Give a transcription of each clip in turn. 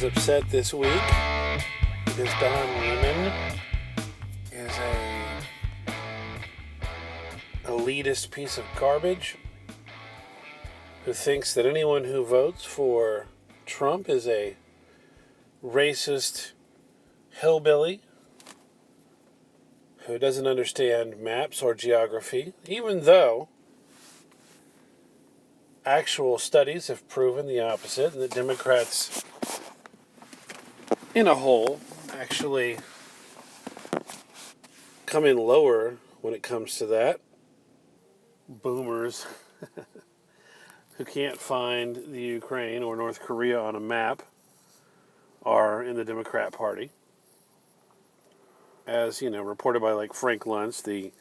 upset this week because Don Lemon is a elitist piece of garbage who thinks that anyone who votes for Trump is a racist hillbilly who doesn't understand maps or geography, even though actual studies have proven the opposite, and that Democrats in a whole actually come in lower when it comes to that. Boomers who can't find the Ukraine or North Korea on a map are in the Democrat Party. As, reported by like Frank Luntz, the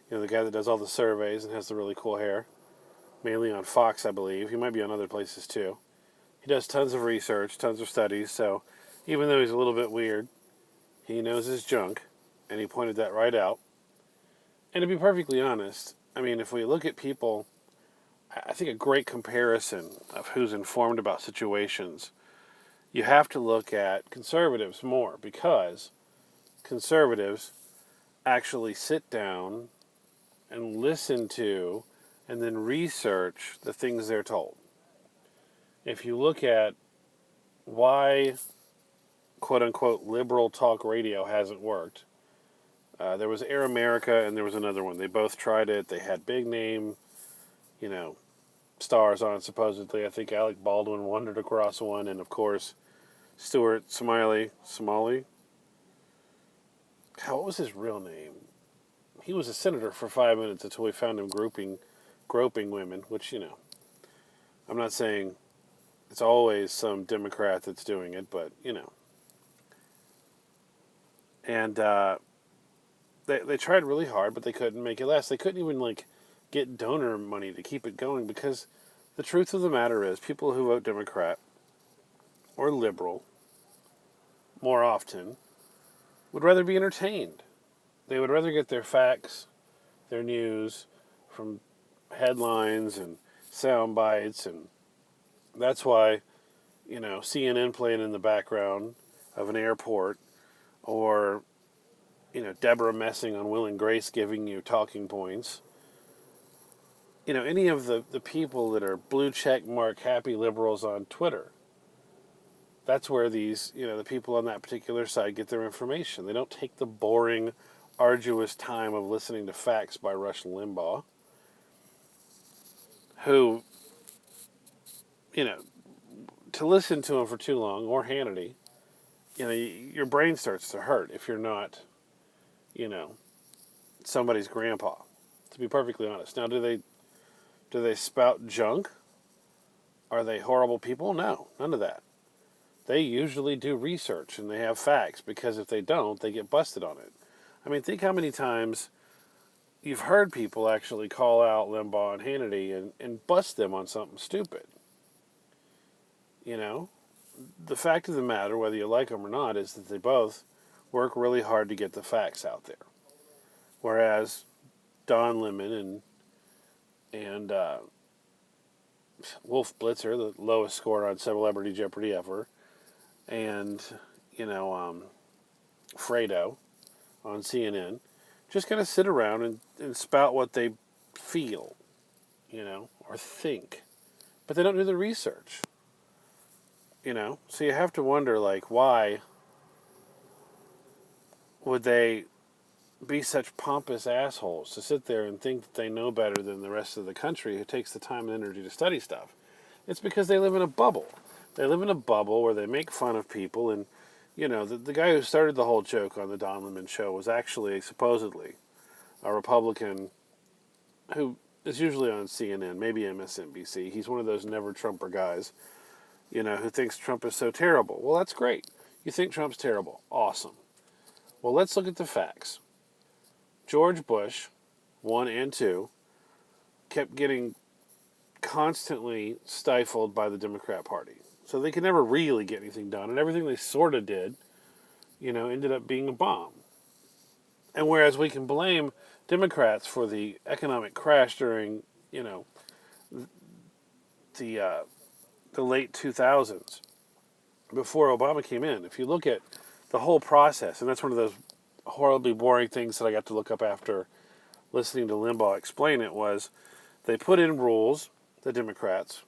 guy that does all the surveys and has the really cool hair. Mainly on Fox, I believe. He might be on other places too. He does tons of research, tons of studies, so even though he's a little bit weird, he knows his junk, and he pointed that right out. And to be perfectly honest, I mean, if we look at people, I think a great comparison of who's informed about situations, you have to look at conservatives more, because conservatives actually sit down and listen to and then research the things they're told. If you look at why, quote-unquote, liberal talk radio hasn't worked, there was Air America and there was another one. They both tried it. They had big name, stars on it, supposedly. I think Alec Baldwin wandered across one, and of course, Stuart Somali. What was his real name? He was a senator for 5 minutes until we found him groping women, which, I'm not saying it's always some Democrat that's doing it, but, And they tried really hard, but they couldn't make it last. They couldn't even, get donor money to keep it going, because the truth of the matter is people who vote Democrat or liberal more often would rather be entertained. They would rather get their facts, their news from headlines and sound bites, and that's why, CNN playing in the background of an airport, or, Deborah messing on Will and Grace giving you talking points. Any of the people that are blue check mark happy liberals on Twitter, that's where these, the people on that particular side get their information. They don't take the boring, arduous time of listening to facts by Rush Limbaugh, who, to listen to him for too long, or Hannity, your brain starts to hurt if you're not, somebody's grandpa, to be perfectly honest. Now, do they spout junk? Are they horrible people? No, none of that. They usually do research and they have facts, because if they don't, they get busted on it. I mean, think how many times you've heard people actually call out Limbaugh and Hannity and bust them on something stupid. The fact of the matter, whether you like them or not, is that they both work really hard to get the facts out there. Whereas Don Lemon and Wolf Blitzer, the lowest score on Celebrity Jeopardy ever, and, Fredo on CNN, just kind of sit around and spout what they feel, or think. But they don't do the research, So you have to wonder, why would they be such pompous assholes to sit there and think that they know better than the rest of the country who takes the time and energy to study stuff? It's because they live in a bubble. They live in a bubble where they make fun of people, and, the guy who started the whole joke on the Don Lemon show was actually, supposedly, a Republican who is usually on CNN, maybe MSNBC. He's one of those never-Trumper guys, who thinks Trump is so terrible. Well, that's great. You think Trump's terrible. Awesome. Well, let's look at the facts. George Bush, 1 and 2, kept getting constantly stifled by the Democrat Party. So they could never really get anything done, and everything they sort of did, ended up being a bomb. And whereas we can blame Democrats for the economic crash during, the late 2000s, before Obama came in. If you look at the whole process, and that's one of those horribly boring things that I got to look up after listening to Limbaugh explain it, was they put in rules, the Democrats,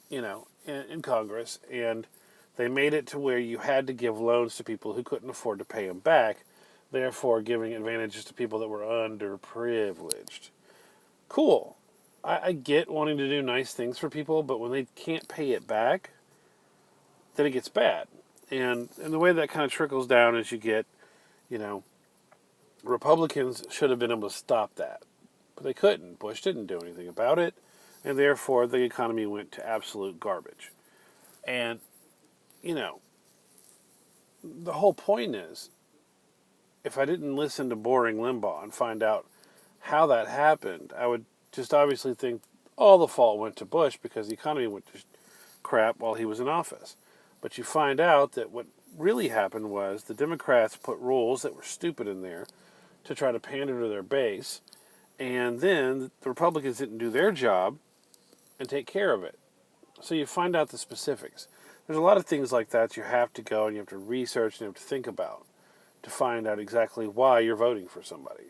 in Congress, and they made it to where you had to give loans to people who couldn't afford to pay them back, therefore giving advantages to people that were underprivileged. Cool. I get wanting to do nice things for people, but when they can't pay it back, then it gets bad. And the way that kind of trickles down is you get, you know, Republicans should have been able to stop that. But they couldn't. Bush didn't do anything about it, and therefore the economy went to absolute garbage. And, the whole point is, if I didn't listen to boring Limbaugh and find out how that happened, I would just obviously think all the fault went to Bush because the economy went to crap while he was in office. But you find out that what really happened was the Democrats put rules that were stupid in there to try to pander to their base, and then the Republicans didn't do their job and take care of it. So you find out the specifics. There's a lot of things like that you have to go and you have to research and you have to think about to find out exactly why you're voting for somebody.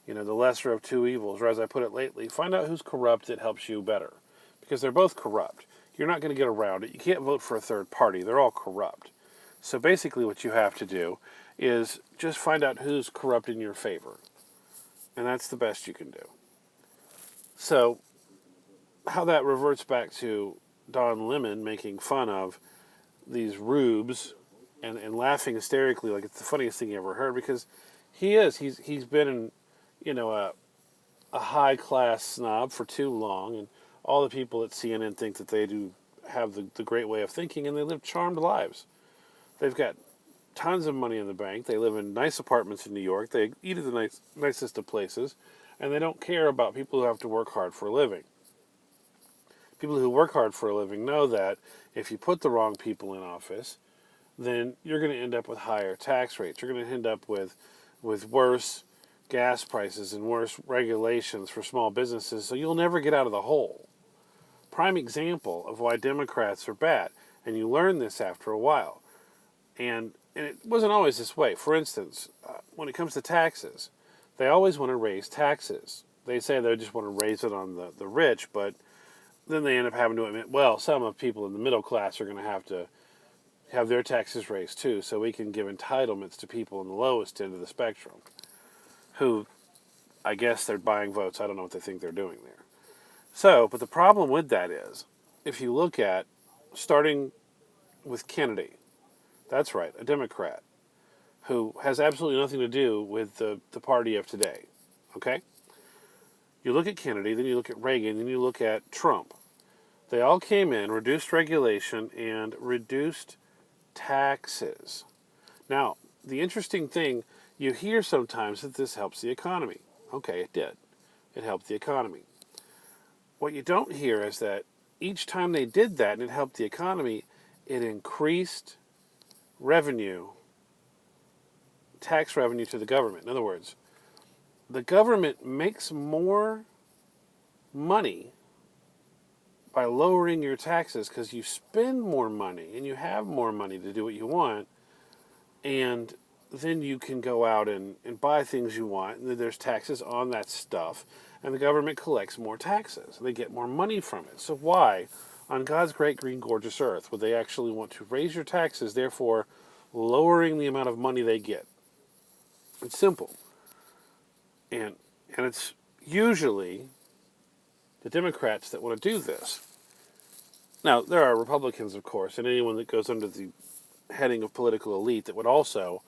The lesser of two evils, or as I put it lately, find out who's corrupt that helps you better. Because they're both corrupt. You're not going to get around it. You can't vote for a third party. They're all corrupt. So basically what you have to do is just find out who's corrupt in your favor. And that's the best you can do. So how that reverts back to Don Lemon making fun of these rubes and laughing hysterically like it's the funniest thing you ever heard, because he's been in a high class snob for too long, and all the people at CNN think that they do have the great way of thinking, and they live charmed lives. They've got tons of money in the bank. They live in nice apartments in New York. They eat at the nicest of places, and they don't care about people who have to work hard for a living. People who work hard for a living know that if you put the wrong people in office, then you're going to end up with higher tax rates. You're going to end up with worse gas prices and worse regulations for small businesses, so you'll never get out of the hole. Prime example of why Democrats are bad, and you learn this after a while. And it wasn't always this way. For instance, when it comes to taxes, they always want to raise taxes. They say they just want to raise it on the rich, but then they end up having to admit, well, some of people in the middle class are going to have their taxes raised too, so we can give entitlements to people in the lowest end of the spectrum, who, I guess they're buying votes. I don't know what they think they're doing there. So, but the problem with that is, if you look at, starting with Kennedy, that's right, a Democrat, who has absolutely nothing to do with the party of today, okay? You look at Kennedy, then you look at Reagan, then you look at Trump. They all came in, reduced regulation, and reduced taxes. Now, the interesting thing, you hear sometimes that this helps the economy. Okay, it did. It helped the economy. What you don't hear is that each time they did that and it helped the economy, it increased revenue, tax revenue to the government. In other words, the government makes more money by lowering your taxes because you spend more money and you have more money to do what you want, and then you can go out and buy things you want, and then there's taxes on that stuff, and the government collects more taxes. They get more money from it. So why, on God's great green gorgeous earth, would they actually want to raise your taxes, therefore lowering the amount of money they get? It's simple. And it's usually the Democrats that want to do this. Now, there are Republicans, of course, and anyone that goes under the heading of political elite that would also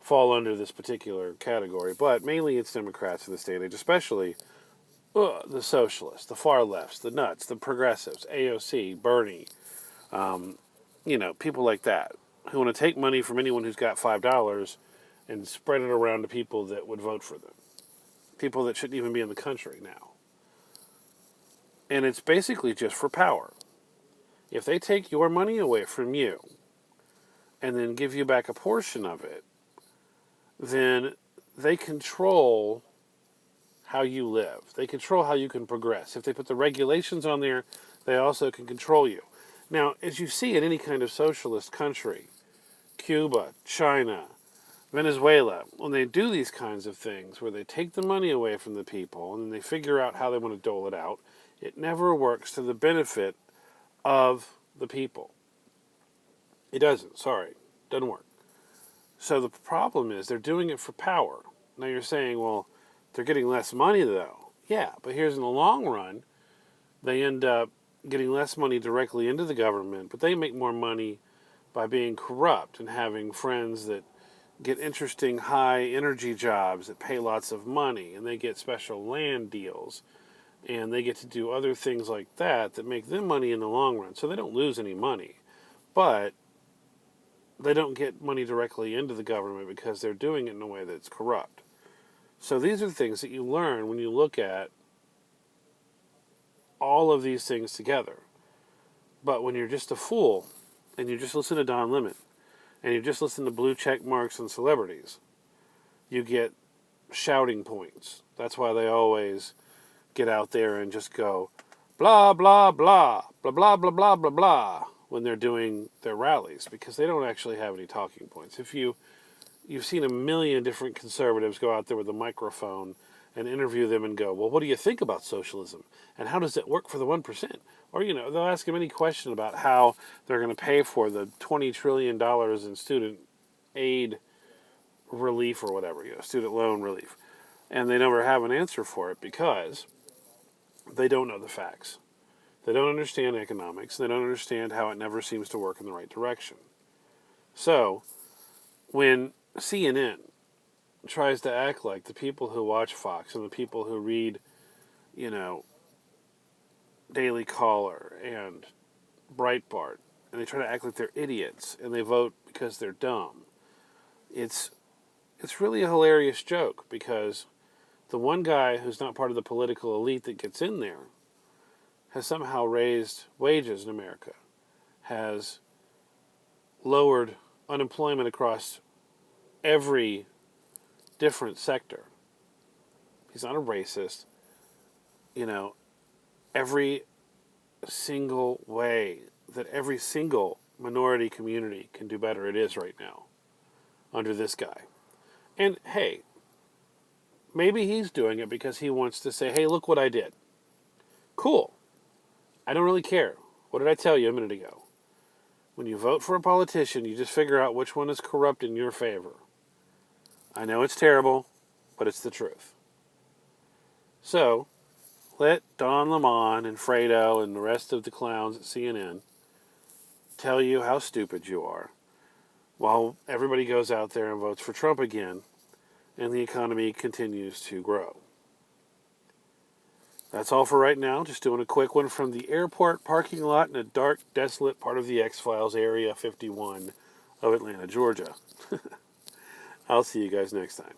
fall under this particular category, but mainly it's Democrats in this day and age, especially the socialists, the far lefts, the nuts, the progressives, AOC, Bernie, people like that, who want to take money from anyone who's got $5 and spread it around to people that would vote for them. People that shouldn't even be in the country now. And it's basically just for power. If they take your money away from you and then give you back a portion of it, then they control how you live. They control how you can progress. If they put the regulations on there, they also can control you. Now, as you see in any kind of socialist country, Cuba, China, Venezuela, when they do these kinds of things where they take the money away from the people and then they figure out how they want to dole it out, it never works to the benefit of the people. It doesn't, sorry. Doesn't work. So the problem is they're doing it for power. Now you're saying, well, they're getting less money though. Yeah, but here's in the long run, they end up getting less money directly into the government, but they make more money by being corrupt and having friends that get interesting high energy jobs that pay lots of money, and they get special land deals, and they get to do other things like that that make them money in the long run. So they don't lose any money, but they don't get money directly into the government because they're doing it in a way that's corrupt. So these are the things that you learn when you look at all of these things together. But when you're just a fool and you just listen to Don Lemon and you just listen to blue check marks and celebrities, you get shouting points. That's why they always get out there and just go blah, blah, blah, blah, blah, blah, blah, blah, blah when they're doing their rallies, because they don't actually have any talking points. If you've seen a million different conservatives go out there with a microphone and interview them and go, well, what do you think about socialism? And how does it work for the 1%? Or, they'll ask them any question about how they're going to pay for the $20 trillion in student aid relief or whatever, student loan relief. And they never have an answer for it because they don't know the facts. They don't understand economics. They don't understand how it never seems to work in the right direction. So, when CNN tries to act like the people who watch Fox and the people who read, Daily Caller and Breitbart, and they try to act like they're idiots and they vote because they're dumb, it's really a hilarious joke, because the one guy who's not part of the political elite that gets in there has somehow raised wages in America, has lowered unemployment across every different sector. He's not a racist. Every single way that every single minority community can do better, it is right now under this guy. And hey, maybe he's doing it because he wants to say, hey, look what I did. Cool. I don't really care. What did I tell you a minute ago? When you vote for a politician, you just figure out which one is corrupt in your favor. I know it's terrible, but it's the truth. So, let Don Lemon and Fredo and the rest of the clowns at CNN tell you how stupid you are, while everybody goes out there and votes for Trump again, and the economy continues to grow. That's all for right now. Just doing a quick one from the airport parking lot in a dark, desolate part of the X-Files Area 51 of Atlanta, Georgia. I'll see you guys next time.